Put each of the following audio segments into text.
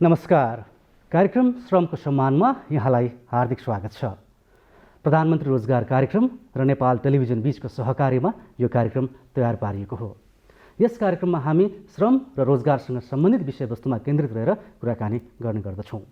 नमस्कार। कार्यक्रम श्रमको सम्मानमा यहाँलाई हार्दिक स्वागत छ। प्रधानमन्त्री रोजगार कार्यक्रम र नेपाल टेलिभिजन बीचको सहकार्यमा यो कार्यक्रम तयार पारिएको हो। यस कार्यक्रममा हामी श्रम र रोजगारसँग सम्बन्धित विषयवस्तुमा केन्द्रित रहेर कुराकानी गर्ने गर्दछौँ।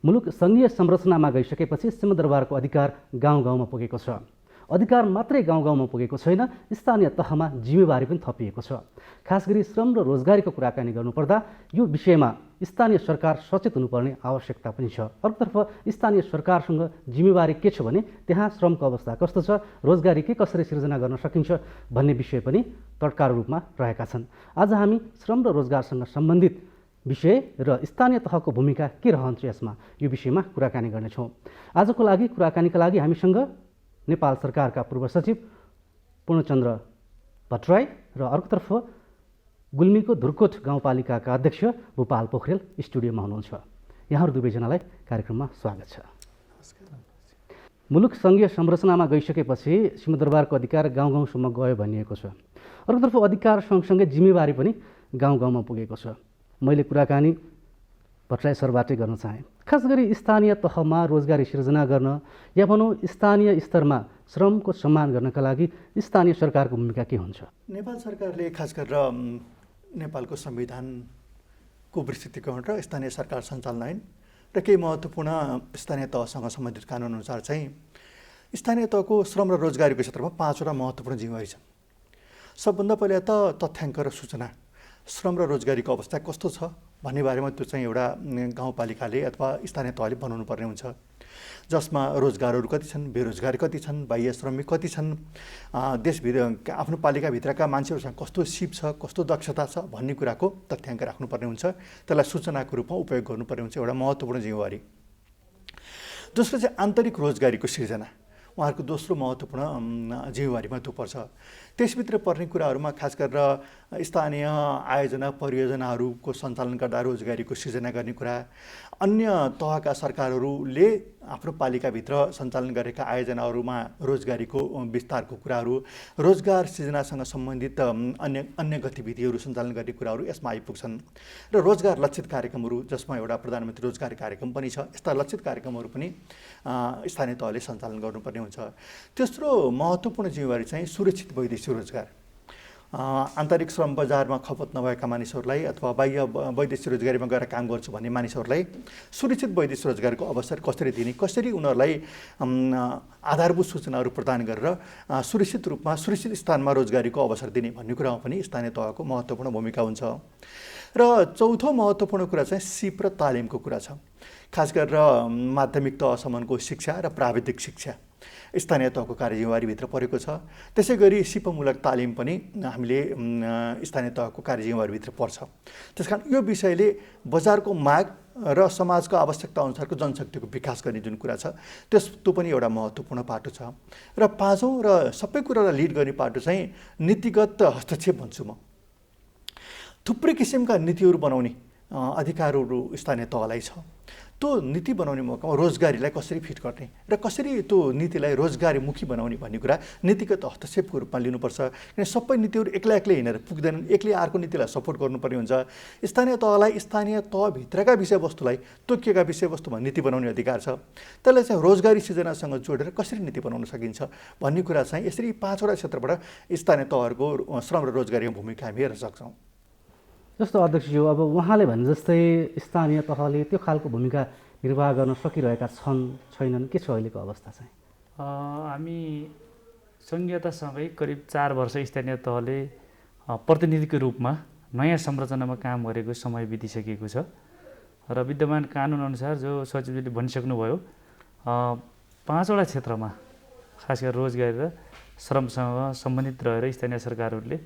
मुलुक सङ्घीय संरचनामा गइसकेपछि सिंहदरबारको अधिकार गाउँ गाउँमा पुगेको छ। अधिकार मात्रै गाउँ गाउँमा पुगेको छैन, स्थानीय तहमा जिम्मेवारी पनि थपिएको छ। खास गरी श्रम र रोजगारीको कुराकानी गर्नुपर्दा यो विषयमा स्थानीय सरकार सचेत हुनुपर्ने आवश्यकता पनि छ। अर्कोतर्फ स्थानीय सरकारसँग जिम्मेवारी के छ भने त्यहाँ श्रमको अवस्था कस्तो छ, रोजगारी के कसरी सिर्जना गर्न सकिन्छ भन्ने विषय पनि तत्काल रूपमा रहेका छन्। आज हामी श्रम र रोजगारसँग सम्बन्धित विषय र स्थानीय तहको भूमिका के रहन्छ यसमा यो विषयमा कुराकानी गर्नेछौँ। आजको लागि कुराकानीका लागि हामीसँग नेपाल सरकारका पूर्व सचिव पूर्णचन्द्र भट्टराई र अर्कोतर्फ गुल्मीको धुर्कोट गाउँपालिकाका अध्यक्ष भूपाल पोखरेल स्टुडियोमा हुनुहुन्छ। यहाँहरू दुवैजनालाई कार्यक्रममा स्वागत छ। मुलुक सङ्घीय संरचनामा गइसकेपछि सिंहदरबारको अधिकार गाउँ गाउँसम्म गयो भनिएको छ। अर्कोतर्फ अधिकार सँगसँगै जिम्मेवारी पनि गाउँ गाउँमा पुगेको छ। मैले कुराकानी भट्टराई सरबाटै गर्न चाहेँ। खास गरी स्थानीय तहमा रोजगारी सिर्जना गर्न या भनौँ स्थानीय स्तरमा श्रमको सम्मान गर्नका लागि स्थानीय सरकारको भूमिका के हुन्छ? नेपाल सरकारले खास गरेर नेपालको संविधानको विस्तृतीकरण र स्थानीय सरकार सञ्चालन ऐन र केही महत्त्वपूर्ण स्थानीय तहसँग सम्बन्धित कानुनअनुसार चाहिँ स्थानीय तहको श्रम र रोजगारीको क्षेत्रमा 5वटा महत्त्वपूर्ण जिम्मेवारी छन्। सबभन्दा पहिला त तथ्याङ्क र सूचना, श्रम र रोजगारीको अवस्था कस्तो छ भन्ने बारेमा त्यो चाहिँ एउटा गाउँपालिकाले अथवा स्थानीय तहले बनाउनु पर्ने हुन्छ, जसमा रोजगारहरू कति छन्, बेरोजगार कति छन्, बाह्य श्रमिक कति छन्, देशभित्र आफ्नो पालिकाभित्रका मान्छेहरूसँग कस्तो सिप छ, कस्तो दक्षता छ भन्ने कुराको तथ्याङ्क राख्नुपर्ने हुन्छ। त्यसलाई सूचनाको रूपमा उपयोग गर्नुपर्ने हुन्छ, एउटा महत्त्वपूर्ण जिम्मेवारी। दोस्रो चाहिँ आन्तरिक रोजगारीको सिर्जना, उहाँहरूको दोस्रो महत्त्वपूर्ण जिम्मेवारीमा त्यो पर्छ। त्यसभित्र पर्ने कुराहरूमा खास गरेर स्थानीय आयोजना परियोजनाहरूको सञ्चालन गर्दा रोजगारीको सृजना गर्ने कुरा, अन्य तहका सरकारहरूले आफ्नो पालिकाभित्र सञ्चालन गरेका आयोजनाहरूमा रोजगारीको विस्तारको कुराहरू, रोजगार सृजनासँग सम्बन्धित अन्य गतिविधिहरू सञ्चालन गर्ने कुराहरू यसमा आइपुग्छन्। र रोजगार लक्षित कार्यक्रमहरू, जसमा एउटा प्रधानमन्त्री रोजगार कार्यक्रम पनि छ, यस्ता लक्षित कार्यक्रमहरू पनि स्थानीय तहले सञ्चालन गर्नुपर्ने हुन्छ। तेस्रो महत्त्वपूर्ण जिम्मेवारी चाहिँ सुरक्षित वैदेशिक रोजगार। आन्तरिक श्रम बजारमा खपत नभएका मानिसहरूलाई अथवा बाह्य वैदेशिक रोजगारीमा गएर काम गर्छु भन्ने मानिसहरूलाई सुरक्षित वैदेशिक रोजगारको अवसर कसरी दिने, कसरी उनीहरूलाई आधारभूत सूचनाहरू प्रदान गरेर सुरक्षित रूपमा सुरक्षित स्थानमा रोजगारीको अवसर दिने भन्ने कुरामा पनि स्थानीय तहको महत्त्वपूर्ण भूमिका हुन्छ। र चौथो महत्त्वपूर्ण कुरा चाहिँ सिप र तालिमको कुरा छ। खास गरेर माध्यमिक तहसम्मको शिक्षा र प्राविधिक शिक्षा स्थानीय तहको कार्यजिम्मेवारीभित्र परेको छ। त्यसै गरी सिपमूलक तालिम पनि हामीले स्थानीय तहको कार्यजिम्मेवारीभित्र पर्छ। त्यसकारण यो विषयले बजारको माग र समाजको आवश्यकता अनुसारको जनशक्तिको विकास गर्ने जुन कुरा छ त्यो पनि एउटा महत्त्वपूर्ण पाटो छ। र पाँचौँ र सबै कुरालाई लिड गर्ने पाटो चाहिँ नीतिगत हस्तक्षेप भन्छु म। थुप्रै किसिमका नीतिहरू बनाउने अधिकारहरू स्थानीय तहलाई छ। त्यो नीति बनाउने मौकामा रोजगारीलाई कसरी फिट गर्ने र कसरी त्यो नीतिलाई रोजगारीमुखी बनाउने भन्ने कुरा नीतिगत हस्तक्षेपको रूपमा लिनुपर्छ। किन सबै नीतिहरू एक्लै हिँडेर पुग्दैनन्, एक्लै अर्को नीतिलाई सपोर्ट गर्नुपर्ने हुन्छ। स्थानीय तहलाई स्थानीय तहभित्रका विषयवस्तुलाई तोकिएका वस्तुमा नीति बनाउने अधिकार छ। त्यसलाई चाहिँ रोजगारी सृजनासँग जोडेर कसरी नीति बनाउन सकिन्छ भन्ने कुरा चाहिँ यसरी 5वटा क्षेत्रबाट स्थानीय तहहरूको श्रम र रोजगारीको भूमिका हामी हेर्न सक्छौँ। जस्तो अध्यक्षज्यू, अब उहाँले भने जस्तै स्थानीय तहले त्यो खालको भूमिका निर्वाह गर्न सकिरहेका छैनन्, के छ अहिलेको अवस्था चाहिँ? हामी सङ्घीयतासँगै करिब 4 वर्ष स्थानीय तहले प्रतिनिधिको रूपमा नयाँ संरचनामा काम गरेको समय बितिसकेको छ। र विद्यमान कानुनअनुसार जो सचिवले भनिसक्नुभयो 5वटा क्षेत्रमा खास गरेर रोजगारी र श्रमसँग सम्बन्धित रहेर स्थानीय सरकारहरूले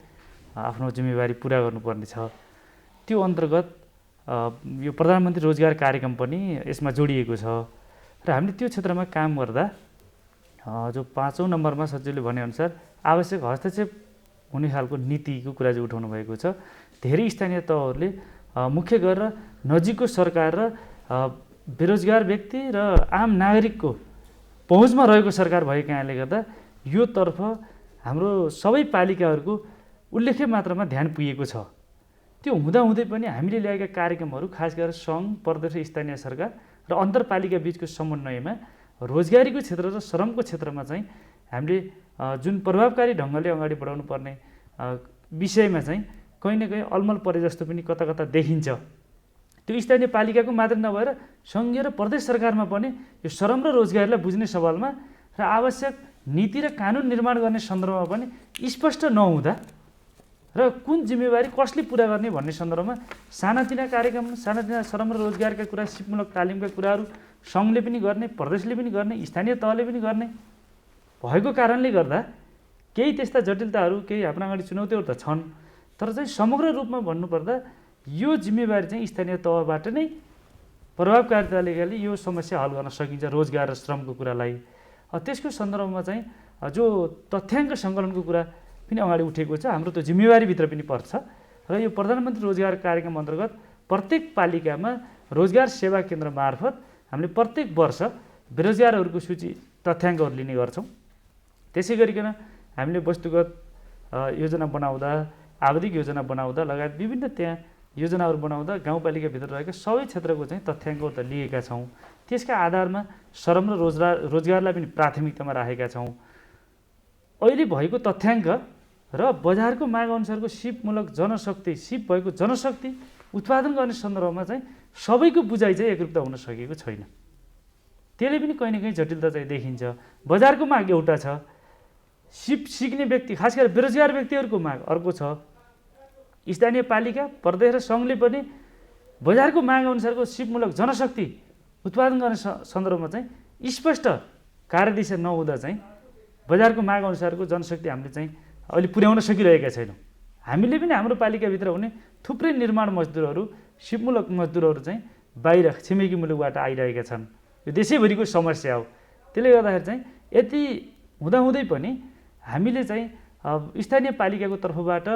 आफ्नो जिम्मेवारी पुरा गर्नुपर्ने छ। त्यो अन्तर्गत यो प्रधानमन्त्री रोजगार कार्यक्रम पनि यसमा जोडिएको छ। र हामीले त्यो क्षेत्रमा काम गर्दा जो 5औँ नम्बरमा सचिवले भनेअनुसार आवश्यक हस्तक्षेप हुने खालको नीतिको कुरा चाहिँ उठाउनु भएको छ। धेरै स्थानीय तहहरूले मुख्य गरेर नजिकको सरकार र बेरोजगार व्यक्ति र आम नागरिकको पहुँचमा रहेको सरकार भएको कारणले गर्दा यो तर्फ हाम्रो सबै पालिकाहरूको उल्लेख्य मात्रामा ध्यान पुगेको छ। त्यो हुँदाहुँदै पनि हामीले ल्याएका कार्यक्रमहरू खास गरेर सङ्घ प्रदेश र स्थानीय सरकार र अन्तरपालिका बिचको समन्वयमा रोजगारीको क्षेत्र र श्रमको क्षेत्रमा चाहिँ हामीले जुन प्रभावकारी ढङ्गले अगाडि बढाउनु पर्ने विषयमा चाहिँ कहीँ न कहीँ अलमल परे जस्तो पनि कता कता देखिन्छ। त्यो स्थानीय पालिकाको मात्र नभएर सङ्घीय र प्रदेश सरकारमा पनि यो श्रम र रोजगारीलाई बुझ्ने सवालमा र आवश्यक नीति र कानुन निर्माण गर्ने सन्दर्भमा पनि स्पष्ट नहुँदा र कुन जिम्मेवारी कसले पुरा गर्ने भन्ने सन्दर्भमा सानातिना कार्यक्रम, सानातिना श्रम र रोजगारका कुरा, सिपमूलक तालिमका कुराहरू सङ्घले पनि गर्ने, प्रदेशले पनि गर्ने, स्थानीय तहले पनि गर्ने भएको कारणले गर्दा केही त्यस्ता जटिलताहरू, केही आफ्नो अगाडि चुनौतीहरू त छन्, तर चाहिँ समग्र रूपमा भन्नुपर्दा यो जिम्मेवारी चाहिँ स्थानीय तहबाट नै प्रभावकारिताले यो समस्या हल गर्न सकिन्छ रोजगार र श्रमको कुरालाई। त्यसको सन्दर्भमा चाहिँ जो तथ्याङ्क सङ्कलनको कुरा पनि अगाडि उठेको छ, हाम्रो त्यो जिम्मेवारीभित्र पनि पर्छ र यो प्रधानमन्त्री रोजगार कार्यक्रम अन्तर्गत प्रत्येक पालिकामा रोजगार सेवा केन्द्र मार्फत हामीले प्रत्येक वर्ष बेरोजगारहरूको सूची तथ्याङ्कहरू लिने गर्छौँ। त्यसै गरिकन हामीले वस्तुगत योजना बनाउँदा, आवधिक योजना बनाउँदा लगायत विभिन्न त्यहाँ योजनाहरू बनाउँदा गाउँपालिकाभित्र रहेका सबै क्षेत्रको चाहिँ तथ्याङ्कहरू त लिएका छौँ। त्यसका आधारमा श्रम र रोजगारलाई पनि प्राथमिकतामा राखेका छौँ। अहिले भएको तथ्याङ्क र बजारको माग अनुसारको सिपमूलक जनशक्ति, सिप भएको जनशक्ति उत्पादन गर्ने सन्दर्भमा चाहिँ सबैको बुझाइ चाहिँ एकरूपता हुन सकेको छैन। त्यसले पनि कहीँ न कहीँ जटिलता चाहिँ देखिन्छ। बजारको माग एउटा छ, सिप सिक्ने व्यक्ति खास गरेर बेरोजगार व्यक्तिहरूको माग अर्को छ। स्थानीय पालिका, प्रदेश र सङ्घले पनि बजारको माग अनुसारको सिपमूलक जनशक्ति उत्पादन गर्ने सन्दर्भमा चाहिँ स्पष्ट कार्यदिशा नहुँदा चाहिँ बजारको माग अनुसारको जनशक्ति हामीले चाहिँ अहिले पुर्याउन सकिरहेका छैनौँ। हामीले पनि हाम्रो पालिकाभित्र हुने थुप्रै निर्माण मजदुरहरू, सिपमूलक मजदुरहरू चाहिँ बाहिर छिमेकी मुलुकबाट आइरहेका छन्। यो देशैभरिको समस्या हो। त्यसले गर्दाखेरि चाहिँ यति हुँदाहुँदै पनि हामीले चाहिँ स्थानीय पालिकाको तर्फबाट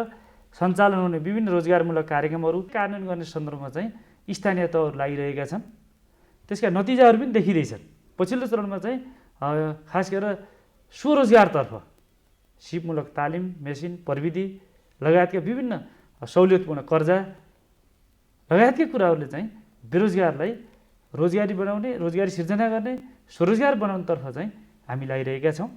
सञ्चालन हुने विभिन्न रोजगारमूलक कार्यक्रमहरू कार्यान्वयन गर्ने सन्दर्भमा चाहिँ स्थानीय तहहरू लागिरहेका छन्। त्यसका नतिजाहरू पनि देखिँदैछन्। पछिल्लो चरणमा चाहिँ खास गरेर स्वरोजगारतर्फ सिपमूलक तालिम, मेसिन, प्रविधि लगायतका विभिन्न सहुलियतपूर्ण कर्जा लगायतका कुराहरूले चाहिँ बेरोजगारलाई रोजगारी बनाउने, रोजगारी सिर्जना गर्ने, स्वरोजगार बनाउनेतर्फ चाहिँ हामी लागिरहेका छौँ।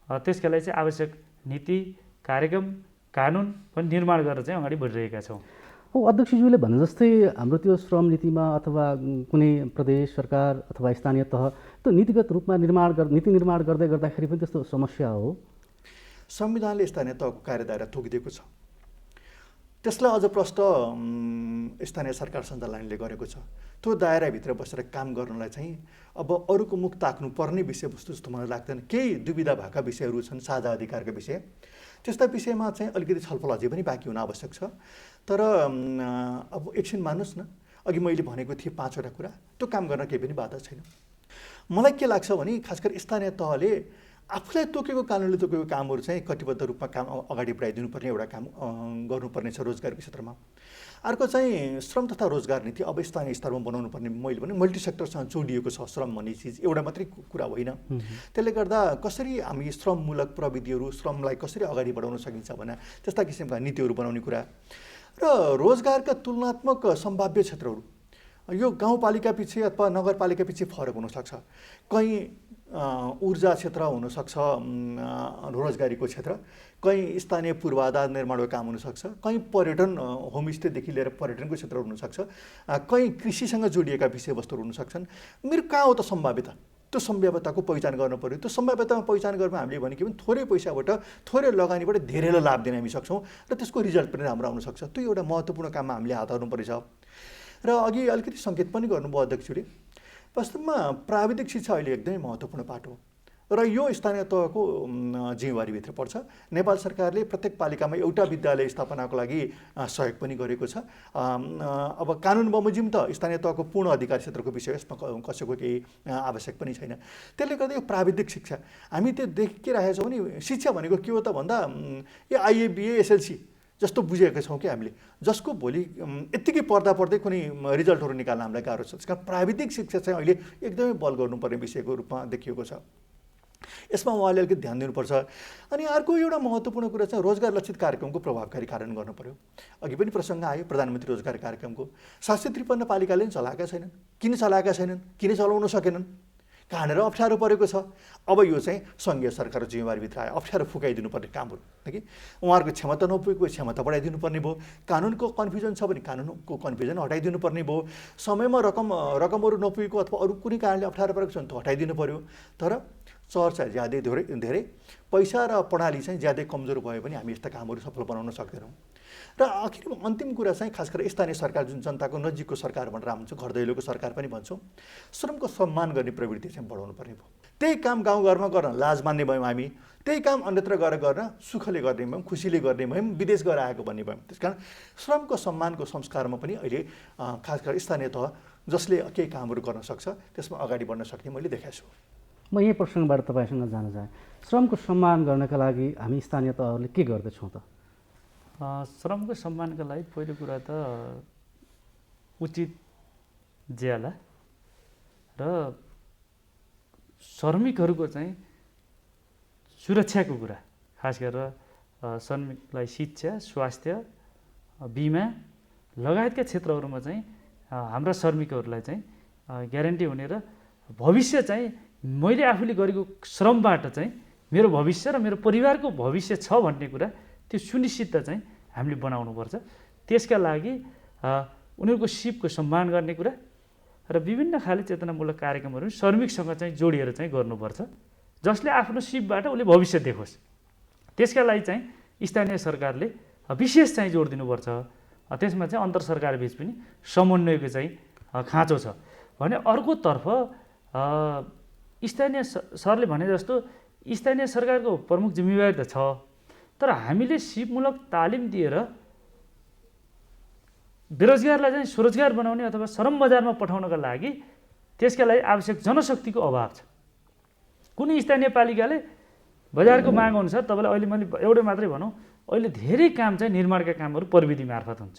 त्यसका लागि चाहिँ आवश्यक नीति, कार्यक्रम, कानुन पनि निर्माण गरेर चाहिँ अगाडि बढिरहेका छौँ। अध्यक्षज्यूले भने जस्तै हाम्रो त्यो श्रम नीतिमा अथवा कुनै प्रदेश सरकार अथवा स्थानीय तह त्यो नीतिगत रूपमा नीति निर्माण गर्दै गर्दाखेरि पनि त्यस्तो समस्या हो। संविधानले स्थानीय तहको कार्यदायरा तोकिदिएको छ। त्यसलाई अझ प्रष्ट स्थानीय सरकार सञ्चालनले गरेको छ। त्यो दायराभित्र बसेर काम गर्नलाई चाहिँ अब अरूको मुख ताक्नुपर्ने विषयवस्तु जस्तो मलाई लाग्दैन। केही दुविधा भएका विषयहरू छन्, साझा अधिकारका विषय, त्यस्ता विषयमा चाहिँ अलिकति छलफल अझै पनि बाँकी हुन आवश्यक छ। तर अब एकछिन मान्नुहोस् न, अघि मैले भनेको थिएँ 5वटा कुरा, त्यो काम गर्न केही पनि बाधा छैन। मलाई के लाग्छ भने खास गरी स्थानीय तहले आफूलाई तोकेको कानुनले तोकेको कामहरू चाहिँ कटिबद्ध रूपमा काम अगाडि बढाइदिनुपर्ने एउटा काम गर्नुपर्ने छ रोजगारको क्षेत्रमा। अर्को चाहिँ श्रम तथा रोजगार नीति अब स्थानीय स्तरमा बनाउनु पर्ने। मैले भने मल्टी सेक्टरसँग जोडिएको छ श्रम भन्ने चिज, एउटा मात्रै कुरा होइन। त्यसले गर्दा कसरी हामी श्रममूलक प्रविधिहरू, श्रमलाई कसरी अगाडि बढाउन सकिन्छ भने त्यस्ता किसिमका नीतिहरू बनाउने कुरा र रोजगारका तुलनात्मक सम्भाव्य क्षेत्रहरू, यो गाउँपालिका पछि अथवा नगरपालिका पछि फरक हुनसक्छ। कहीँ ऊर्जा क्षेत्र हुनसक्छ, रोजगारीको क्षेत्र, कहीँ स्थानीय पूर्वाधार निर्माणको काम हुनसक्छ, कहीँ पर्यटन होमस्टेदेखि लिएर पर्यटनको क्षेत्र हुनसक्छ, कहीँ कृषिसँग जोडिएका विषयवस्तुहरू हुनसक्छन्। मेरो कहाँ हो त सम्भाव्यता? त्यो सम्भाव्यताको पहिचान गर्नु पऱ्यो। त्यो सम्भाव्यतामा पहिचान गर्न हामीले भने के भने थोरै पैसाबाट, थोरै लगानीबाट धेरैलाई लाभ दिन हामी सक्छौँ र त्यसको रिजल्ट पनि राम्रो आउनसक्छ। त्यो एउटा महत्त्वपूर्ण काममा हामीले हात हाल्नुपर्छ। र अघि अलिकति सङ्केत पनि गर्नुभयो अध्यक्षले, वास्तवमा प्राविधिक शिक्षा अहिले एकदमै महत्त्वपूर्ण पाटो हो र यो स्थानीय तहको जिम्मेवारीभित्र पर्छ। नेपाल सरकारले प्रत्येक पालिकामा एउटा विद्यालय स्थापनाको लागि सहयोग पनि गरेको छ। अब कानुन बमोजिम त स्थानीय तहको पूर्ण अधिकार क्षेत्रको विषय, यसमा कसैको केही आवश्यक पनि छैन। त्यसले गर्दा यो प्राविधिक शिक्षा हामी त्यो देखिरहेका छौँ भने शिक्षा भनेको के हो त भन्दा यो आइए, बिए, एसएलसी जस्तो बुझेका छौँ कि हामीले, जसको भोलि यत्तिकै पढ्दा पढ्दै कुनै रिजल्टहरू निकाल्न हामीलाई गाह्रो छ। त्यस कारण प्राविधिक शिक्षा चाहिँ अहिले एकदमै बल गर्नुपर्ने विषयको रूपमा देखिएको छ। यसमा उहाँले अलिकति ध्यान दिनुपर्छ। अनि अर्को एउटा महत्त्वपूर्ण कुरा चाहिँ रोजगार लक्षित कार्यक्रमको प्रभावकारी कार्यान्वयन गर्नु पर्यो। अघि पनि प्रसङ्ग आयो प्रधानमन्त्री रोजगार कार्यक्रमको 753 पालिकाले पनि चलाएका छैनन्। किन चलाएका छैनन्? किन चलाउन सकेनन्? कहाँनिर अप्ठ्यारो परेको छ? अब यो चाहिँ सङ्घीय सरकारको जिम्मेवारीभित्र आयो। अप्ठ्यारो फुकाइदिनुपर्ने कामहरू कि उहाँहरूको क्षमता नपुगेको क्षमता बढाइदिनु पर्ने भयो। कानुनको कन्फ्युजन छ भने कानुनको कन्फ्युजन हटाइदिनु पर्ने भयो। समयमा रकमहरू नपुगेको अथवा अरू कुनै कारणले अप्ठ्यारो परेको छ भने त हटाइदिनु पर्यो। तर चर्चा ज्यादै धेरै पैसा र प्रणाली चाहिँ ज्यादै कमजोर भयो भने हामी यस्ता कामहरू सफल बनाउन सक्दैनौँ। र आखिरमा अन्तिम कुरा चाहिँ खास गरेर स्थानीय सरकार जुन जनताको नजिकको सरकार भनेर हामी घर दैलोको सरकार पनि भन्छौँ, श्रमको सम्मान गर्ने प्रवृत्ति चाहिँ बढाउनु पर्ने भयो। त्यही काम गाउँघरमा गर्न लाज मान्ने भयौँ हामी, त्यही काम अन्यत्र गएर गर्न सुखले गर्ने भयौँ, खुसीले गर्ने भयौँ, विदेश गएर आएको भन्ने भयौँ। त्यस कारण श्रमको सम्मानको संस्कारमा पनि अहिले खास गरेर स्थानीय तह जसले केही कामहरू गर्न सक्छ त्यसमा अगाडि बढ्न सक्ने मैले देखाएको छु। म यही प्रसङ्गबाट तपाईँसँग जान चाहेँ, श्रमको सम्मान गर्नका लागि हामी स्थानीय तहहरूले के गर्दछौँ त? श्रमको सम्मानका लागि पहिलो कुरा त उचित ज्याला र श्रमिकहरूको चाहिँ सुरक्षाको कुरा, खास गरेर श्रमिकलाई शिक्षा, स्वास्थ्य, बिमा लगायतका क्षेत्रहरूमा चाहिँ हाम्रा श्रमिकहरूलाई चाहिँ ग्यारेन्टी हुने र भविष्य चाहिँ मैले आफूले गरेको श्रमबाट चाहिँ मेरो भविष्य र मेरो परिवारको भविष्य छ भन्ने कुरा त्यो सुनिश्चित चाहिँ हामीले बनाउनुपर्छ। त्यसका लागि उनीहरूको सिपको सम्मान गर्ने कुरा र विभिन्न खाले चेतनामूलक कार्यक्रमहरू श्रमिकसँग चाहिँ जोडिएर चाहिँ गर्नुपर्छ, जसले आफ्नो सिपबाट उसले भविष्य देखोस्। त्यसका लागि चाहिँ स्थानीय सरकारले विशेष चाहिँ जोड दिनुपर्छ। त्यसमा चाहिँ अन्तर सरकार बिच पनि समन्वयको चाहिँ खाँचो छ भने अर्कोतर्फ स्थानीय सरले भने जस्तो स्थानीय सरकारको प्रमुख जिम्मेवारी त छ, तर हामीले सिपमूलक तालिम दिएर बेरोजगारलाई चाहिँ स्वरोजगार बनाउने अथवा श्रम बजारमा पठाउनका लागि त्यसका लागि आवश्यक जनशक्तिको अभाव छ। कुनै स्थानीय पालिकाले बजारको माग अनुसार तपाईँलाई अहिले मैले एउटै मात्रै भनौँ, अहिले धेरै काम चाहिँ निर्माणका कामहरू प्रविधि मार्फत हुन्छ।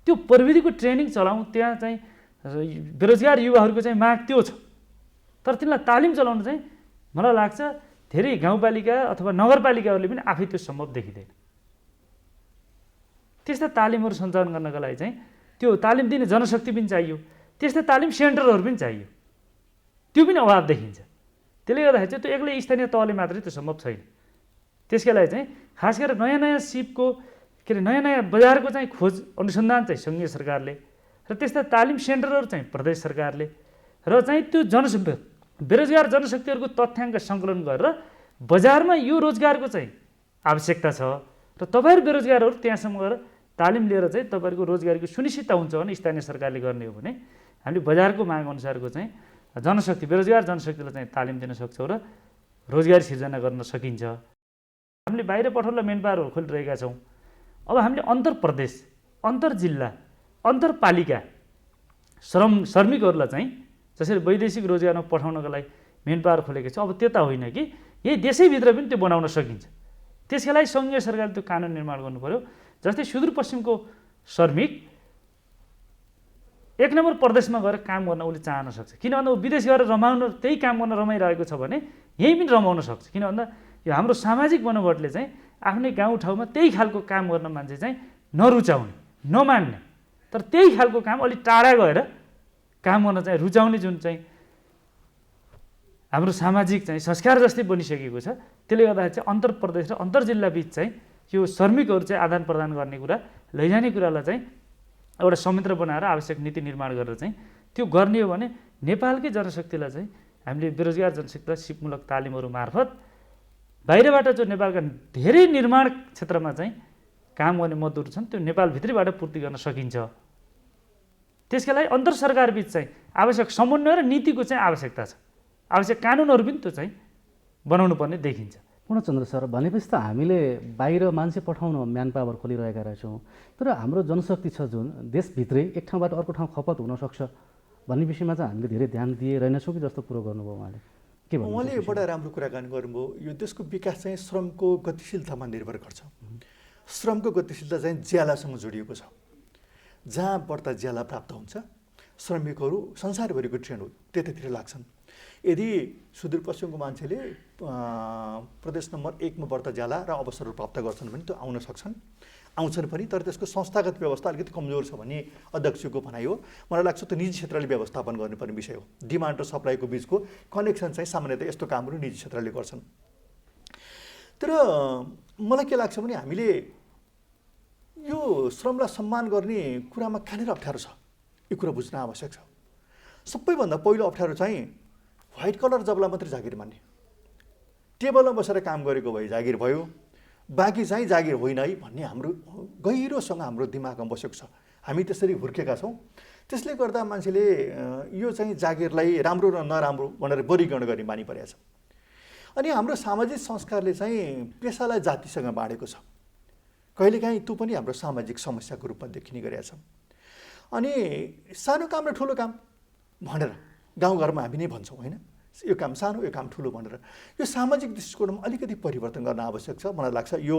त्यो प्रविधिको ट्रेनिङ चलाउँ, त्यहाँ चाहिँ बेरोजगार युवाहरूको चाहिँ माग त्यो छ, तर तिनलाई तालिम चलाउनु चाहिँ मलाई लाग्छ धेरै गाउँपालिका अथवा नगरपालिकाहरूले पनि आफै त्यो सम्भव देखिँदैन। त्यस्ता तालिमहरू सञ्चालन गर्नका लागि चाहिँ त्यो तालिम दिने जनशक्ति पनि चाहियो, त्यस्ता तालिम सेन्टरहरू पनि चाहियो, त्यो पनि अभाव देखिन्छ। त्यसले गर्दाखेरि चाहिँ त्यो एक्लै स्थानीय तहले मात्रै त्यो सम्भव छैन। त्यसका लागि चाहिँ खास गरेर नयाँ नयाँ सिपको नयाँ नयाँ बजारको चाहिँ खोज अनुसन्धान चाहिँ सङ्घीय सरकारले र त्यस्ता तालिम सेन्टरहरू चाहिँ प्रदेश सरकारले र चाहिँ त्यो बेरोजगार जनशक्तिहरूको तथ्याङ्क सङ्कलन गरेर बजारमा यो रोजगारको चाहिँ आवश्यकता छ र तपाईँहरू बेरोजगारहरू त्यहाँसम्म गएर तालिम लिएर चाहिँ तपाईँहरूको रोजगारीको सुनिश्चितता हुन्छ भने स्थानीय सरकारले गर्ने हो भने हामीले बजारको माग अनुसारको चाहिँ जनशक्ति बेरोजगार जनशक्तिलाई चाहिँ तालिम दिन सक्छौँ र रोजगारी सिर्जना गर्न सकिन्छ। हामीले बाहिर पठाउनलाई मेन पावरहरू खोलिरहेका छौँ। अब हामीले अन्तर प्रदेश, अन्तर जिल्ला, अन्तरपालिका श्रमिकहरूलाई चाहिँ जसरी वैदेशिक रोजगारमा पठाउनको लागि मेन पावर खोलेको छ, अब त्यता होइन कि यही देशैभित्र पनि त्यो बनाउन सकिन्छ। त्यसका लागि सङ्घीय सरकारले त्यो कानुन निर्माण गर्नु पर्यो। जस्तै सुदूरपश्चिमको श्रमिक एक नम्बर प्रदेशमा गएर काम गर्न उसले चाहन सक्छ, किन भन्दा ऊ विदेश गएर रमाउन त्यही काम गर्न रमाइरहेको छ भने यहीँ पनि रमाउन सक्छ। किन भन्दा यो हाम्रो सामाजिक मनोबटले चाहिँ आफ्नै गाउँठाउँमा त्यही खालको काम गर्न मान्छे चाहिँ नरुचाउने, नमान्ने, तर त्यही खालको काम अलिक टाढा गएर काम गर्न चाहिँ रुचाउने जुन चाहिँ हाम्रो सामाजिक चाहिँ संस्कार जस्तै बनिसकेको छ। त्यसले गर्दाखेरि चाहिँ अन्तर प्रदेश र अन्तर जिल्ला बिच चाहिँ यो श्रमिकहरू चाहिँ आदान प्रदान गर्ने कुरा, लैजाने कुरालाई चाहिँ एउटा संयन्त्र बनाएर आवश्यक नीति निर्माण गरेर चाहिँ त्यो गर्ने हो भने नेपालकै जनशक्तिलाई चाहिँ हामीले बेरोजगार जनशक्तिलाई सिपमूलक तालिमहरू मार्फत बाहिरबाट जो नेपालका धेरै निर्माण क्षेत्रमा चाहिँ काम गर्ने मजदुर छन् त्यो नेपालभित्रैबाट पूर्ति गर्न सकिन्छ। त्यसका लागि अन्तर सरकार बिच चाहिँ आवश्यक समन्वय र नीतिको चाहिँ आवश्यकता छ। आवश्यक कानुनहरू पनि त्यो चाहिँ बनाउनु पर्ने देखिन्छ। पूर्णचन्द्र सर, भनेपछि त हामीले बाहिर मान्छे पठाउन म्यान पावर खोलिरहेका रहेछौँ, तर हाम्रो जनशक्ति छ जुन देशभित्रै एक ठाउँबाट अर्को ठाउँ खपत हुनसक्छ भन्ने विषयमा चाहिँ हामीले धेरै ध्यान दिइरहेनछौँ कि जस्तो कुरो गर्नुभयो उहाँले। के भन्नु? उहाँले बडा राम्रो कुराकानी गर्नुभयो। यो देशको विकास चाहिँ श्रमको गतिशीलतामा निर्भर गर्छ। श्रमको गतिशीलता चाहिँ ज्यालासँग जोडिएको छ। जहाँ बढ्ता ज्याला प्राप्त हुन्छ श्रमिकहरू संसारभरिको ट्रेन्ड हो त्यतातिर लाग्छन्। यदि सुदूरपश्चिमको मान्छेले प्रदेश नम्बर 1 मा व्रत ज्याला र अवसरहरू प्राप्त गर्छन् भने त्यो आउन सक्छन्, आउँछन् पनि, तर त्यसको संस्थागत व्यवस्था अलिकति कमजोर छ भन्ने अध्यक्षको भनाइ हो। मलाई लाग्छ त्यो निजी क्षेत्रले व्यवस्थापन गर्नुपर्ने विषय हो। डिमान्ड र सप्लाईको बिचको कनेक्सन चाहिँ सामान्यतः यस्तो कामहरू निजी क्षेत्रले गर्छन्। तर मलाई के लाग्छ भने हामीले यो श्रमलाई सम्मान गर्ने कुरामा कहाँनिर अप्ठ्यारो छ, यो कुरा बुझ्न आवश्यक छ। सबैभन्दा पहिलो अप्ठ्यारो चाहिँ व्हाइट कलर जबलाई मात्रै जागिर मान्ने। टेबलमा बसेर काम गरेको भए जागिर भयो, बाँकी चाहिँ जागिर होइन है भन्ने हाम्रो गहिरोसँग हाम्रो दिमागमा बसेको छ। हामी त्यसरी हुर्केका छौँ। त्यसले गर्दा मान्छेले यो चाहिँ जागिरलाई राम्रो र नराम्रो भनेर वर्गीकरण गर्ने बानी परेको छ। अनि हाम्रो सामाजिक संस्कारले चाहिँ पेसालाई जातिसँग बाँडेको छ। कहिलेकाहीँ त्यो पनि हाम्रो सामाजिक समस्याको रूपमा देखिने गरेका छ। अनि सानो काम र ठुलो काम भनेर गाउँघरमा हामी नै भन्छौँ होइन, यो काम सानो यो काम ठुलो भनेर। यो सामाजिक दृष्टिकोणमा अलिकति परिवर्तन गर्न आवश्यक छ। मलाई लाग्छ यो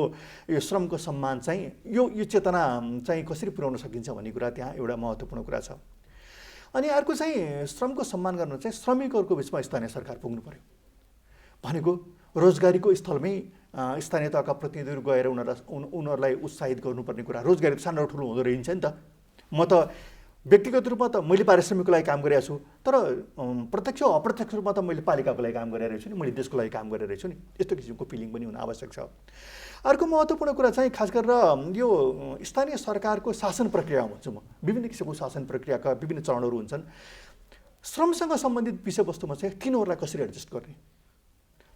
श्रमको सम्मान चाहिँ यो चेतना चाहिँ कसरी पुर्याउन सकिन्छ भन्ने कुरा त्यहाँ एउटा महत्त्वपूर्ण कुरा छ। अनि अर्को चाहिँ श्रमको सम्मान गर्न चाहिँ श्रमिकहरूको बिचमा स्थानीय सरकार पुग्नु पर्यो। भनेको रोजगारीको स्थलमै स्थानीय तहका प्रतिनिधिहरू गएर उनीहरूलाई उत्साहित गर्नुपर्ने कुरा। रोजगारी सानो ठुलो हुँदो रहन्छ नि त। म त व्यक्तिगत रूपमा त मैले पारिश्रमिकको लागि काम गरिरहेको छु, तर प्रत्यक्ष अप्रत्यक्ष रूपमा त मैले पालिकाको लागि काम गरिरहेको छु नि, मैले देशको लागि काम गरिरहेको छु नि। यस्तो किसिमको फिलिङ पनि हुन आवश्यक छ। अर्को महत्त्वपूर्ण कुरा चाहिँ खास गरेर यो स्थानीय सरकारको शासन प्रक्रिया भन्छु म। विभिन्न किसिमको शासन प्रक्रियाका विभिन्न चरणहरू हुन्छन्। श्रमसँग सम्बन्धित विषयवस्तुमा चाहिँ तिनीहरूलाई कसरी एडजस्ट गर्ने,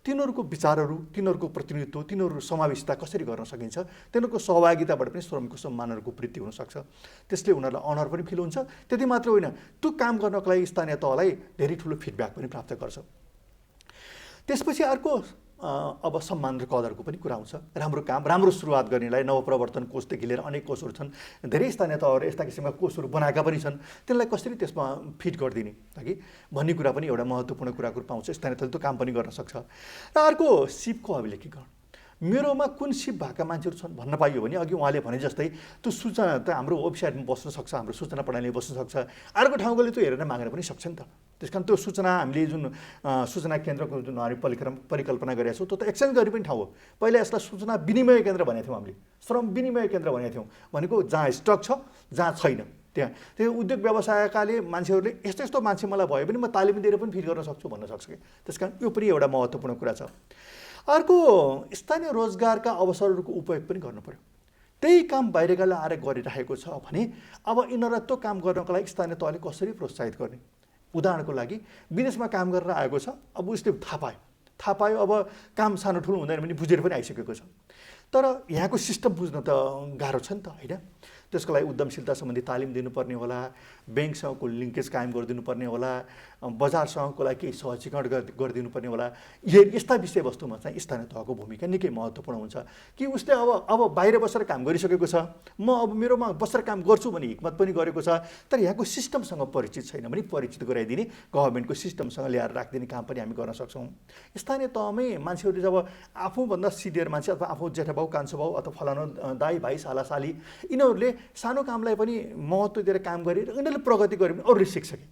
तिनीहरूको विचारहरू, तिनीहरूको प्रतिनिधित्व, तिनीहरू समावेशिता कसरी गर्न सकिन्छ, तिनीहरूको सहभागिताबाट पनि श्रमको सम्मानहरूको वृद्धि हुनसक्छ। त्यसले उनीहरूलाई अनर पनि फिल हुन्छ। त्यति मात्र होइन, त्यो काम गर्नको लागि स्थानीय तहलाई धेरै ठुलो फिडब्याक पनि प्राप्त गर्छ। त्यसपछि अर्को अब सम्मान र कदरको पनि कुरा आउँछ। राम्रो काम, राम्रो सुरुवात गर्नेलाई नवप्रवर्तन कोषदेखि लिएर अनेक कोषहरू छन्। धेरै स्थानीय तहहरू यस्ता किसिमका कोषहरू बनाएका पनि छन्। त्यसलाई कसरी त्यसमा फिट गरिदिने कि भन्ने कुरा पनि एउटा महत्त्वपूर्ण कुराको रूपमा आउँछ। स्थानीय तहले त्यो काम पनि गर्न सक्छ। र अर्को सिपको अभिलेखीकरण। मेरोमा कुन सिप भएका मान्छेहरू छन् भन्न पाइयो भने अघि उहाँले भने जस्तै त्यो सूचना त हाम्रो वेबसाइटमा बस्न सक्छ, हाम्रो सूचना प्रणालीमा बस्न सक्छ। अर्को ठाउँकोले त्यो हेरेर मागेर पनि सक्छ नि त। त्यस कारण त्यो सूचना हामीले जुन सूचना केन्द्रको जुन हामी परिकल्पना गरेका छौँ त्यो त एक्सचेन्ज गर्ने पनि ठाउँ हो। पहिला यसलाई सूचना विनिमय केन्द्र भनेको थियौँ हामीले, श्रम विनिमय केन्द्र भनेको थियौँ। भनेको जहाँ स्टक छ जहाँ छैन त्यहाँ त्यो उद्योग व्यवसायकाले मान्छेहरूले यस्तो यस्तो मान्छे मलाई भयो भने म तालिम दिएर पनि फिट गर्न सक्छु भन्न सक्छ कि। त्यस कारण यो पनि एउटा महत्त्वपूर्ण कुरा छ। अर्को स्थानीय रोजगारका अवसरहरूको उपयोग पनि गर्नु पर्यो। त्यही काम बाहिरकाले आएर गरिरहेको छ भने अब यिनीहरूलाई त्यो काम गर्नको लागि स्थानीय तहले कसरी प्रोत्साहित गर्ने। उदाहरणको लागि विदेशमा काम गरेर आएको छ, अब उसले थाहा पायो अब काम सानो ठुलो हुँदैन भने बुझेर पनि आइसकेको छ। तर यहाँको सिस्टम बुझ्न त गाह्रो छ नि त होइन। त्यसको लागि उद्यमशीलता सम्बन्धी तालिम दिनुपर्ने होला, ब्याङ्कसँगको लिङ्केज कायम गरिदिनुपर्ने होला, बजारसँगको लागि केही सहजीकरण गरिदिनुपर्ने होला। यस्ता विषयवस्तुमा चाहिँ स्थानीय तहको भूमिका निकै महत्त्वपूर्ण हुन्छ कि उसले अब बाहिर बसेर काम गरिसकेको छ, म अब मेरोमा बसेर काम गर्छु भने हिक्मत पनि गरेको छ, तर यहाँको सिस्टमसँग परिचित छैन भने परिचित गराइदिने, गभर्मेन्टको सिस्टमसँग ल्याएर राखिदिने काम पनि हामी गर्न सक्छौँ। स्थानीय तहमै मान्छेहरूले जब आफूभन्दा सिनियर मान्छे अथवा आफू जेठा बाउ कान्छो बाउ अथवा फलानु दाई भाइ साला साली यिनीहरूले सानो कामलाई पनि महत्त्व दिएर काम गरेर यिनीहरूले प्रगति गरे भने अरूले सिक्छ कि।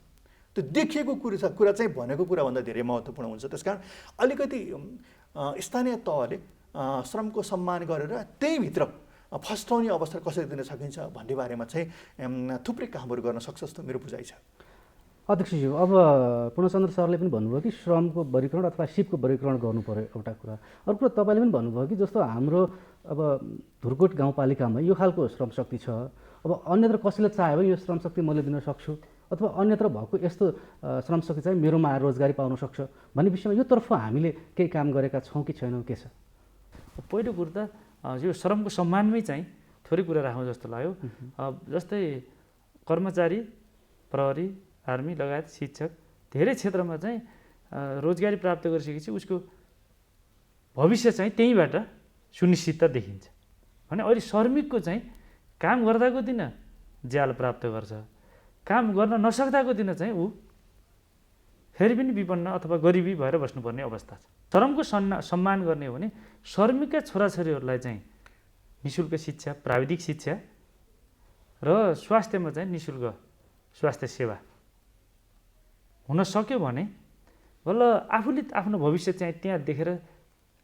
त्यो देखिएको कुरा चाहिँ भनेको कुराभन्दा धेरै महत्त्वपूर्ण हुन्छ। त्यस कारण अलिकति स्थानीय तहले श्रमको सम्मान गरेर त्यहीँभित्र फस्टाउने अवसर कसरी दिन सकिन्छ भन्ने बारेमा चाहिँ थुप्रै कामहरू गर्न सक्छ जस्तो मेरो बुझाइ छ। अध्यक्षज्यू, अब पूर्णचन्द्र सरले पनि भन्नुभयो कि श्रमको वर्गीकरण अथवा सिपको वर्गीकरण गर्नु पर्यो एउटा कुरा। अर्को कुरा तपाईँले पनि भन्नुभयो कि जस्तो हाम्रो अब धुर्कोट गाउँपालिकामा यो खालको श्रमशक्ति छ, अब अन्यत्र कसैले चाह्यो भने यो श्रमशक्ति मैले दिन सक्छु अथवा अन्यत्र भएको यस्तो श्रमशक्ति चाहिँ मेरोमा आएर रोजगारी पाउन सक्छ भन्ने विषयमा यो तर्फ हामीले केही काम गरेका छौँ कि छैनौँ, के छ? पहिलो कुरो त यो श्रमको सम्मानमै चाहिँ थोरै कुरा राखौँ जस्तो लाग्यो। जस्तै कर्मचारी, प्रहरी, आर्मी लगायत शिक्षक धेरै क्षेत्रमा चाहिँ रोजगारी प्राप्त गरिसकेपछि उसको भविष्य चाहिँ त्यहीँबाट सुनिश्चितता देखिन्छ भने अहिले श्रमिकको चाहिँ काम गर्दाको दिन ज्याला प्राप्त गर्छ, काम गर्न नसक्दाको दिन चाहिँ ऊ फेरि पनि विपन्न अथवा गरिबी भएर बस्नुपर्ने अवस्था छ। श्रमको सम्मान गर्ने हो भने श्रमिकका छोराछोरीहरूलाई चाहिँ निःशुल्क शिक्षा, प्राविधिक शिक्षा र स्वास्थ्यमा चाहिँ निःशुल्क स्वास्थ्य सेवा हुन सक्यो भने बल्ल आफूले आफ्नो भविष्य चाहिँ त्यहाँ देखेर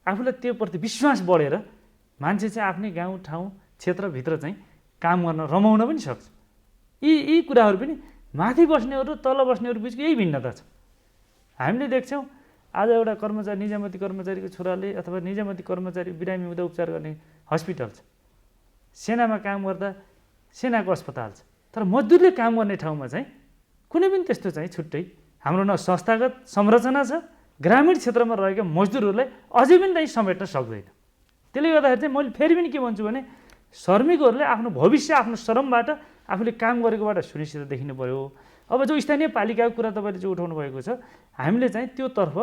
आफूलाई त्यो प्रति विश्वास बढेर मान्छे चाहिँ आफ्नै गाउँ ठाउँ क्षेत्रभित्र चाहिँ काम गर्न रमाउन पनि सक्छ। यी कुराहरू पनि माथि बस्नेहरू र तल बस्नेहरू बिचको यही भिन्नता छ। हामीले देख्छौँ आज एउटा कर्मचारी निजामती कर्मचारीको छोराले अथवा निजामती कर्मचारी बिरामी हुँदा उपचार गर्ने हस्पिटल छ, सेनामा काम गर्दा सेनाको अस्पताल छ, तर मजदुरले काम गर्ने ठाउँमा चाहिँ कुनै पनि त्यस्तो चाहिँ छुट्टै हाम्रो न संस्थागत संरचना छ, ग्रामीण क्षेत्रमा रहेका मजदुरहरूलाई अझै पनि चाहिँ समेट्न सक्दैन। त्यसले गर्दाखेरि चाहिँ मैले फेरि पनि के भन्छु भने श्रमिकहरूले आफ्नो भविष्य आफ्नो श्रमबाट आफूले काम गरेकोबाट सुनिश्चित देखिनु पर्यो। अब जो स्थानीय पालिकाको कुरा तपाईँले जो उठाउनु भएको छ, हामीले चाहिँ त्योतर्फ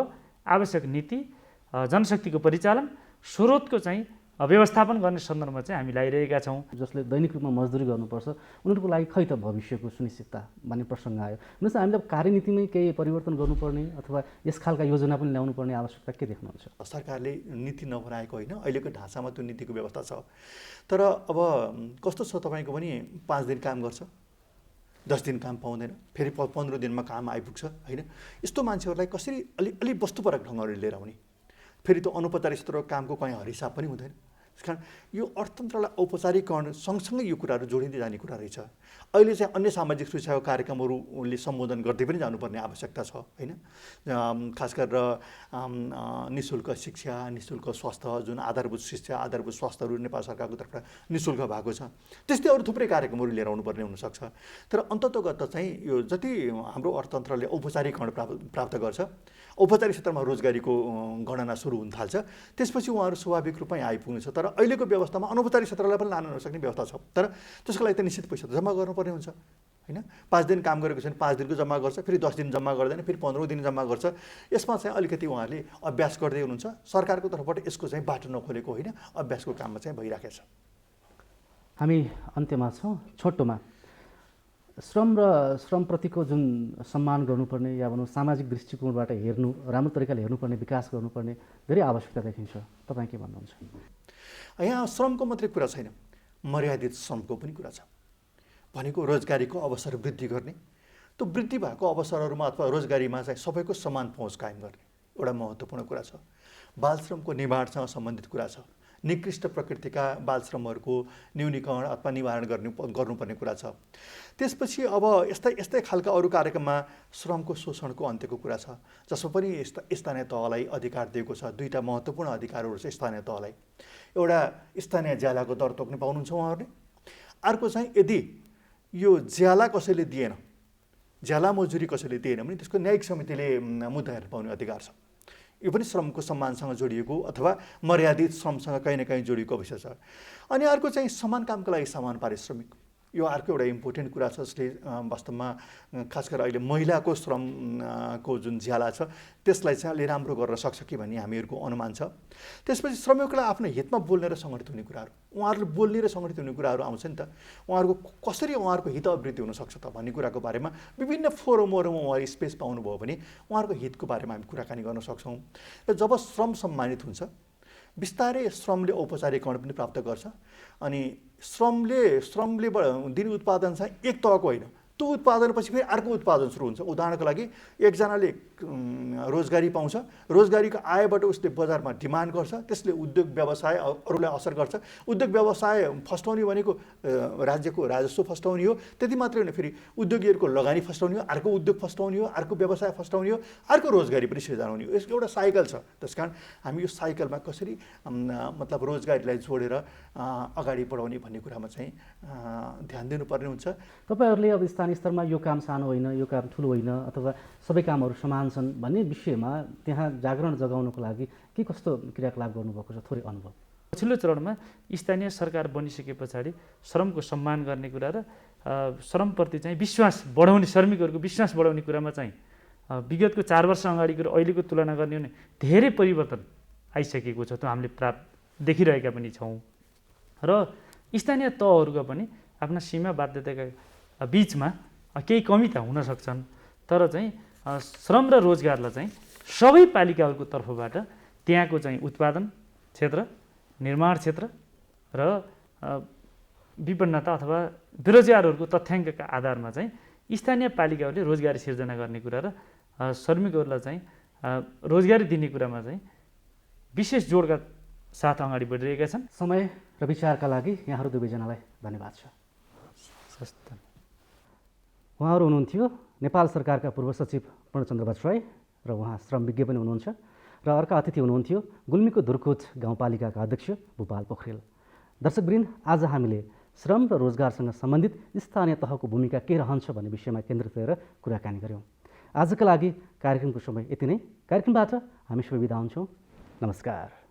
आवश्यक नीति, जनशक्तिको परिचालन, स्रोतको चाहिँ व्यवस्थापन गर्ने सन्दर्भमा चाहिँ हामी लागिरहेका छौँ। जसले दैनिक रूपमा मजदुरी गर्नुपर्छ उनीहरूको लागि खै त भविष्यको सुनिश्चितता भन्ने प्रसङ्ग आयो। भन्नुहोस् न, हामीले कार्य केही परिवर्तन गर्नुपर्ने अथवा यस खालका योजना पनि ल्याउनु पर्ने आवश्यकता के देख्नुहुन्छ? सरकारले नीति नबनाएको होइन, अहिलेको ढाँचामा त्यो नीतिको व्यवस्था छ। तर अब कस्तो छ, तपाईँको पनि 5 दिन काम गर्छ, 10 दिन काम पाउँदैन, फेरि 15 दिनमा काम आइपुग्छ होइन। यस्तो मान्छेहरूलाई कसरी अलि वस्तुपरक ढङ्गले लिएर आउने, फेरि त्यो अनौपचारिक क्षेत्रको कामको कहीँ हरिसाब पनि हुँदैन। त्यस कारण यो अर्थतन्त्रलाई औपचारिकरण सँगसँगै यो कुराहरू जोडिँदै जाने कुरा रहेछ। अहिले चाहिँ अन्य सामाजिक सुरक्षाको कार्यक्रमहरूले सम्बोधन गर्दै पनि जानुपर्ने आवश्यकता छ होइन। खास गरेर निःशुल्क शिक्षा, निःशुल्क स्वास्थ्य, जुन आधारभूत शिक्षा, आधारभूत स्वास्थ्यहरू नेपाल सरकारको तर्फबाट निःशुल्क भएको छ, त्यस्तै अरू थुप्रै कार्यक्रमहरू लिएर आउनुपर्ने हुनसक्छ। तर अन्ततोगत चाहिँ यो जति हाम्रो अर्थतन्त्रले औपचारिकरण प्राप्त गर्छ, औपचारिक क्षेत्रमा रोजगारीको गणना सुरु हुन थाल्छ, त्यसपछि उहाँहरू स्वाभाविक रूपमै आइपुग्नेछ। तर अहिलेको व्यवस्थामा अनौपचारिक क्षेत्रलाई पनि लान नसक्ने व्यवस्था छ। तर त्यसको लागि त निश्चित पैसा जम्मा गर्नुपर्ने हुन्छ होइन। 5 दिन काम गरेको छ भने 5 दिनको जम्मा गर्छ, फेरि 10 दिन जम्मा गर्दैन, फेरि 15 दिन जम्मा गर्छ। यसमा चाहिँ अलिकति उहाँहरूले अभ्यास गर्दै हुनुहुन्छ। सरकारको तर्फबाट यसको चाहिँ बाटो नखोलेको होइन, अभ्यासको काममा चाहिँ भइराखेको छ। हामी अन्त्यमा छौँ। छोटोमा श्रम र श्रमप्रतिको जुन सम्मान गर्नुपर्ने या भनौँ सामाजिक दृष्टिकोणबाट हेर्नु, राम्रो तरिकाले हेर्नुपर्ने, विकास गर्नुपर्ने धेरै आवश्यकता देखिन्छ। तपाईँ के भन्नुहुन्छ? यहाँ श्रमको मात्रै कुरा छैन, मर्यादित श्रमको पनि कुरा छ। भनेको रोजगारीको अवसर वृद्धि गर्ने, त्यो वृद्धि भएको अवसरहरूमा अथवा रोजगारीमा चाहिँ सबैको समान पहुँच कायम गर्ने एउटा महत्त्वपूर्ण कुरा छ। बाल श्रमको निवारणसँग सम्बन्धित कुरा छ। निकृष्ट प्रकृतिका बाल श्रमहरूको न्यूनीकरण अथवा निवारण गर्नुपर्ने कुरा छ। त्यसपछि अब यस्तै खालका अरू कार्यक्रममा श्रमको शोषणको अन्त्यको कुरा छ, जसमा पनि स्थानीय तहलाई अधिकार दिएको छ। 2टा महत्त्वपूर्ण अधिकारहरू छ स्थानीय तहलाई। एउटा स्थानीय ज्यालाको दर तोक्न पाउनुहुन्छ उहाँहरूले। अर्को चाहिँ यदि यो ज्याला कसैले दिएन, ज्याला मजुरी कसैले दिएन भने त्यसको न्यायिक समितिले मुद्दा हेर्न पाउने अधिकार छ। यो पनि श्रमको सम्मानसँग जोडिएको अथवा मर्यादित श्रमसँग कहीँ न कहीँ जोडिएको विषय छ। अनि अर्को चाहिँ समान कामको लागि समान पारिश्रमिक, यो अर्को एउटा इम्पोर्टेन्ट कुरा छ, जसले वास्तवमा खास गरेर अहिले महिलाको श्रमको जुन ज्याला छ त्यसलाई चाहिँ अलि राम्रो गर्न सक्छ कि भन्ने हामीहरूको अनुमान छ। त्यसपछि श्रमिकलाई आफ्नो हितमा बोल्ने र सङ्गठित हुने कुराहरू, उहाँहरूले बोल्ने र सङ्गठित हुने कुराहरू आउँछ नि त। उहाँहरूको कसरी उहाँहरूको हित अभिवृद्धि हुनसक्छ त भन्ने कुराको बारेमा विभिन्न फोरमहरूमा उहाँले स्पेस पाउनुभयो भने उहाँहरूको हितको बारेमा हामी कुराकानी गर्न सक्छौँ। र जब श्रम सम्मानित हुन्छ, बिस्तारै श्रमले औपचारिकरण पनि प्राप्त गर्छ। अनि श्रमले दिने उत्पादन चाहिँ एक तहको होइन, त्यो उत्पादनपछि फेरि अर्को उत्पादन सुरु हुन्छ। उदाहरणको लागि एकजनाले रोजगारी पाउँछ, रोजगारीको आयबाट उसले बजारमा डिमान्ड गर्छ, त्यसले उद्योग व्यवसाय अरूलाई असर गर्छ। उद्योग व्यवसाय फस्टाउने भनेको राज्यको राजस्व फस्टाउने हो, त्यति मात्रै होइन, फेरि उद्योगीहरूको लगानी फस्टाउने हो, अर्को उद्योग फस्टाउने हो, अर्को व्यवसाय फस्टाउने हो, अर्को रोजगारी पनि सृजना हुने हो। यसको एउटा साइकल छ। त्यसकारण हामी यो साइकलमा कसरी मतलब रोजगारीलाई जोडेर अगाडि बढाउने भन्ने कुरामा चाहिँ ध्यान दिनुपर्ने हुन्छ। तपाईँहरूले अब स्थानीय स्तरमा यो काम सानो होइन, यो काम ठुलो होइन, अथवा सबै कामहरू समान छन् भन्ने विषयमा त्यहाँ जागरण जगाउनको लागि के कस्तो क्रियाकलाप गर्नुभएको छ, थोरै अनुभव? पछिल्लो चरणमा स्थानीय सरकार बनिसके पछाडि श्रमको सम्मान गर्ने कुरा र श्रमप्रति चाहिँ विश्वास बढाउने, श्रमिकहरूको विश्वास बढाउने कुरामा चाहिँ विगतको 4 वर्ष अगाडिको र अहिलेको तुलना गर्ने भने धेरै परिवर्तन आइसकेको छ। त्यो हामीले देखिरहेका पनि छौँ। र स्थानीय तहहरूका पनि आफ्ना सीमा बाध्यताका बिचमा केही कमी त हुन सक्छन्, तर चाहिँ श्रम र रोजगारलाई चाहिँ सबै पालिकाहरूको तर्फबाट त्यहाँको चाहिँ उत्पादन क्षेत्र, निर्माण क्षेत्र र विपन्नता अथवा बेरोजगारहरूको तथ्याङ्कका आधारमा चाहिँ स्थानीय पालिकाहरूले रोजगारी सिर्जना गर्ने कुरा र श्रमिकहरूलाई चाहिँ रोजगारी दिने कुरामा चाहिँ विशेष जोडका साथ अगाडि बढिरहेका छन्। समय र विचारका लागि यहाँहरू दुवैजनालाई धन्यवाद छ। उहाँहरू हुनुहुन्थ्यो नेपाल सरकारका पूर्व सचिव पूर्णचन्द्र बजराई र उहाँ श्रमविज्ञ पनि हुनुहुन्छ र अर्का अतिथि हुनुहुन्थ्यो गुल्मीको धुर्कोट गाउँपालिकाका अध्यक्ष भूपाल पोखरेल। दर्शकवृन्द, आज हामीले श्रम र रोजगारसँग सम्बन्धित स्थानीय तहको भूमिका के रहन्छ भन्ने विषयमा केन्द्रित रहेर कुराकानी गऱ्यौँ। आजका लागि कार्यक्रमको समय यति नै। कार्यक्रमबाट हामी सबै बिदा हुन्छौँ। नमस्कार।